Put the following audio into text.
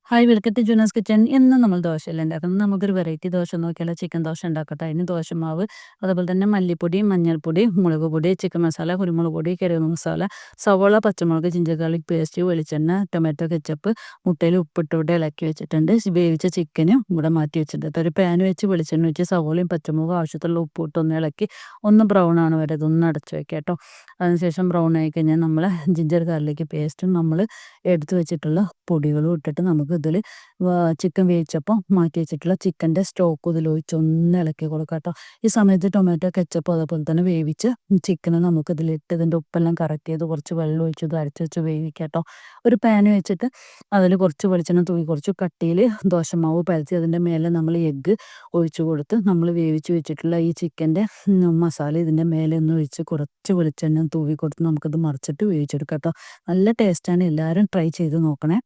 Hi welcome to Juna's kitchen. ഇന്ന് നമ്മൾ ദോശയല്ല ഉണ്ടാക്കുന്നത്. നമുക്കൊരു വെറൈറ്റി ദോശ നോക്കിയാലോ? ചിക്കൻ ദോശ ഉണ്ടാക്കട്ടെ. അതിന് ദോശമാവ്, അതുപോലെ തന്നെ മല്ലിപ്പൊടി, മഞ്ഞൾപ്പൊടി, മുളക് പൊടി, ചിക്കൻ മസാല, കുരുമുളക് പൊടി, കറിവേപ്പില മസാല, സവോള, പച്ചമുളക്, ജിഞ്ചർ ഗാർലിക് പേസ്റ്റ്, വെളിച്ചെണ്ണ, ടൊമാറ്റോ കെച്ചപ്പ്, മുട്ടയിൽ ഉപ്പിട്ട് ഇളക്കി വെച്ചിട്ടുണ്ട്. വേവിച്ച ചിക്കനും ഇവിടെ മാറ്റി വെച്ചിട്ടുണ്ട്. ഒരു പാൻ വെച്ച് വെളിച്ചെണ്ണ വെച്ച് സവോളയും പച്ചമുളകും ആവശ്യത്തിലുള്ള ഉപ്പിട്ട് ഒന്ന് ഇളക്കി ഒന്ന് ബ്രൗൺ ആണ് വരെ ഇതൊന്ന് അടച്ചു വെക്കാം കേട്ടോ. അതിനുശേഷം ബ്രൗൺ ആയി കഴിഞ്ഞാൽ നമ്മൾ ജിഞ്ചർ ഗാർലിക് പേസ്റ്റും നമ്മൾ എടുത്തു വെച്ചിട്ടുള്ള പൊടികളും ഇട്ടിട്ട് നമുക്ക് ഇതിൽ ചിക്കൻ വേവിച്ചപ്പോൾ മാറ്റി വെച്ചിട്ടുള്ള ചിക്കൻ്റെ സ്റ്റോക്ക് ഇതിലൊഴിച്ച് ഒന്ന് ഇളക്കി കൊടുക്കാം കേട്ടോ. ഈ സമയത്ത് ടൊമാറ്റോ കെച്ചപ്പ് അതേപോലെ തന്നെ വേവിച്ച് ചിക്കന് നമുക്ക് ഇതിലിട്ട് ഇതിൻ്റെ ഉപ്പെല്ലാം കറക്റ്റ് ചെയ്ത് കുറച്ച് വെള്ളം ഒഴിച്ച് ഇത് അരച്ച് വെച്ച് വേവിക്കാം കേട്ടോ. ഒരു പാൻ വെച്ചിട്ട് അതിൽ കുറച്ച് വെളിച്ചെണ്ണ തൂക്കി കുറച്ച് കട്ടിയിൽ ദോശമാവ് പരത്തി അതിൻ്റെ മേലെ നമ്മൾ എഗ്ഗ് ഒഴിച്ച് കൊടുത്ത് നമ്മൾ വേവിച്ച് വെച്ചിട്ടുള്ള ഈ ചിക്കൻ്റെ മസാല ഇതിൻ്റെ മേലെ ഒന്ന് ഒഴിച്ച് കുറച്ച് വെളിച്ചെണ്ണ തൂവി കൊടുത്ത് നമുക്കിത് മറിച്ചിട്ട് വേവിച്ചെടുക്കാം കേട്ടോ. നല്ല ടേസ്റ്റാണ്, എല്ലാവരും ട്രൈ ചെയ്ത് നോക്കണേ.